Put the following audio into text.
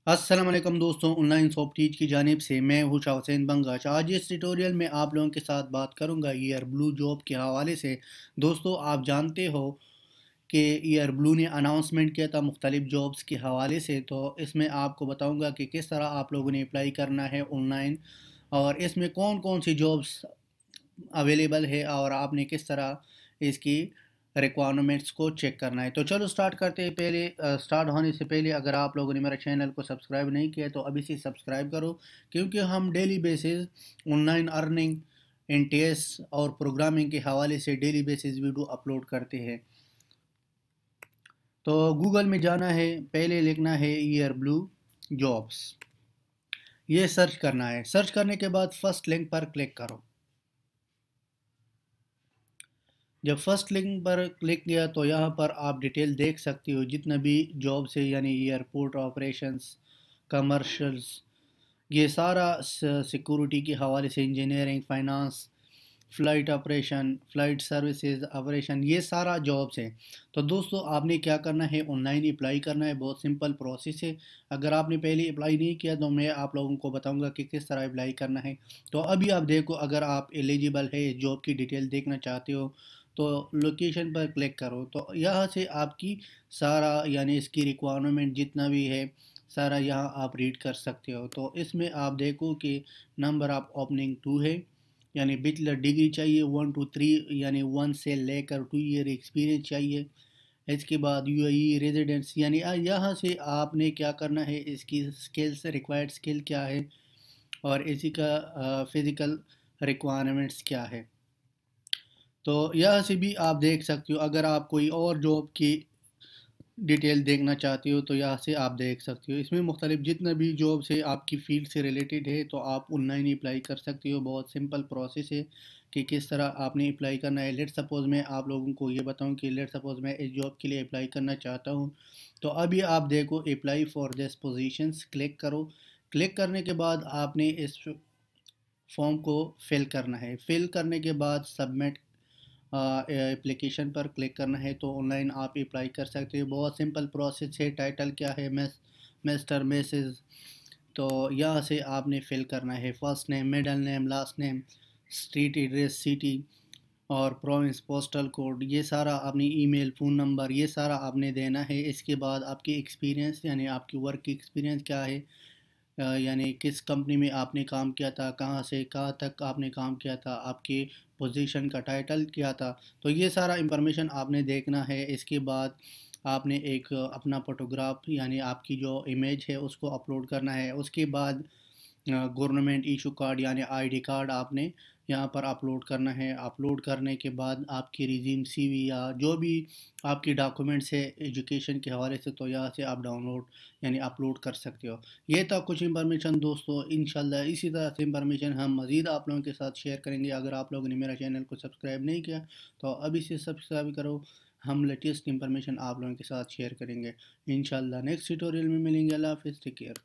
अस्सलाम वालेकुम दोस्तों, ऑनलाइन शॉप टीच की जानिब से मैं हूं शाह हुसैन बंगाश। आज इस ट्यूटोरियल में आप लोगों के साथ बात करूंगा ईयर ब्लू जॉब के हवाले से। दोस्तों, आप जानते हो कि ईयर ब्लू ने अनाउंसमेंट किया था मुख्तलिफ जॉब्स के हवाले से। तो इसमें आपको बताऊंगा कि किस तरह आप लोगों ने अप्लाई करना है ऑनलाइन, और इसमें कौन कौन सी जॉब्स अवेलेबल है और आपने किस तरह इसकी रिक्वायरमेंट्स को चेक करना है। तो चलो स्टार्ट करते हैं। पहले स्टार्ट होने से पहले अगर आप लोगों ने मेरा चैनल को सब्सक्राइब नहीं किया तो अभी से सब्सक्राइब करो, क्योंकि हम daily basis online earning, NTS और प्रोग्रामिंग के हवाले से डेली बेसिस वीडियो अपलोड करते हैं। तो गूगल में जाना है, पहले लिखना है ईयर ब्लू जॉब्स, ये सर्च करना है। सर्च करने के बाद फर्स्ट लिंक पर क्लिक करो। जब फर्स्ट लिंक पर क्लिक किया तो यहाँ पर आप डिटेल देख सकते हो, जितना भी जॉब्स है यानी एयरपोर्ट ऑपरेशंस, कमर्शियल्स, ये सारा सिक्योरिटी के हवाले से, engineering, finance, flight operation, flight services operation, ये सारा जॉब्स है। तो दोस्तों, आपने क्या करना है, ऑनलाइन अप्लाई करना है। बहुत सिंपल प्रोसेस है। अगर आपने पहले अप्लाई नहीं किया तो मैं आप लोगों को बताऊंगा कि किस तरह अप्लाई करना है। तो अभी आप देखो, अगर आप एलिजिबल है, जॉब की डिटेल देखना चाहते हो तो लोकेशन पर क्लिक करो। तो यहाँ से आपकी सारा यानी इसकी रिक्वायरमेंट जितना भी है सारा यहाँ आप रीड कर सकते हो। तो इसमें आप देखो कि नंबर ऑफ ओपनिंग 2 है, यानी बैचलर डिग्री चाहिए 1 to 3, यानी 1 से लेकर 2 ईयर एक्सपीरियंस चाहिए। इसके बाद यूएई रेजिडेंस, यानी यहाँ से आपने क्या करना है, इसकी स्किल्स, रिक्वायर्ड स्किल क्या है और इसी का फिज़िकल रिक्वायरमेंट्स क्या है। तो यहाँ से भी आप देख सकते हो। अगर आप कोई और जॉब की डिटेल देखना चाहते हो तो यहाँ से आप देख सकते हो। इसमें मुख्तलिफ जितना भी जॉब्स है आपकी फ़ील्ड से रिलेटेड है तो आप ऑनलाइन अप्लाई कर सकते हो। बहुत सिंपल प्रोसेस है कि किस तरह आपने अप्लाई करना है। लेट सपोज़ मैं आप लोगों को ये बताऊं कि लेट सपोज़ मैं इस जॉब के लिए अप्लाई करना चाहता हूं। तो अभी आप देखो, apply for this positions click करो। क्लिक करने के बाद आपने इस फॉर्म को फिल करना है। फिल करने के बाद सबमिट एप्लीकेशन पर क्लिक करना है तो ऑनलाइन आप अप्लाई कर सकते हो। बहुत सिंपल प्रोसेस है। टाइटल क्या है, मिस्टर मिसेस, तो यहाँ से आपने फिल करना है first name, middle name, last name, street address, city और प्रोविंस, पोस्टल कोड, ये सारा आपने, ईमेल, फ़ोन नंबर, ये सारा आपने देना है। इसके बाद आपकी एक्सपीरियंस यानी आपकी वर्क एक्सपीरियंस क्या है, यानी किस कंपनी में आपने काम किया था, कहाँ से कहाँ तक आपने काम किया था, आपके पोजीशन का टाइटल क्या था। तो ये सारा इंफॉर्मेशन आपने देखना है। इसके बाद आपने एक अपना फ़ोटोग्राफ यानी आपकी जो इमेज है उसको अपलोड करना है। उसके बाद गवर्नमेंट इशू कार्ड यानी आईडी कार्ड आपने यहाँ पर अपलोड करना है। अपलोड करने के बाद आपकी रिज्यूम, सीवी या जो भी आपकी डॉक्यूमेंट्स है एजुकेशन के हवाले से, तो यहाँ से आप डाउनलोड यानी अपलोड कर सकते हो। ये था कुछ इंफॉर्मेशन दोस्तों। इंशाल्लाह इसी तरह से इंफॉर्मेशन हम मज़ीद आप लोगों के साथ शेयर करेंगे। अगर आप लोगों ने मेरा चैनल को सब्सक्राइब नहीं किया तो अभी से सब्सक्राइब करो। हम लेटेस्ट इंफॉर्मेशन आप लोगों के साथ शेयर करेंगे। इंशाल्लाह नेक्स्ट ट्यूटोरियल में मिलेंगे। अल्लाह हाफ़िज़, टेक केयर।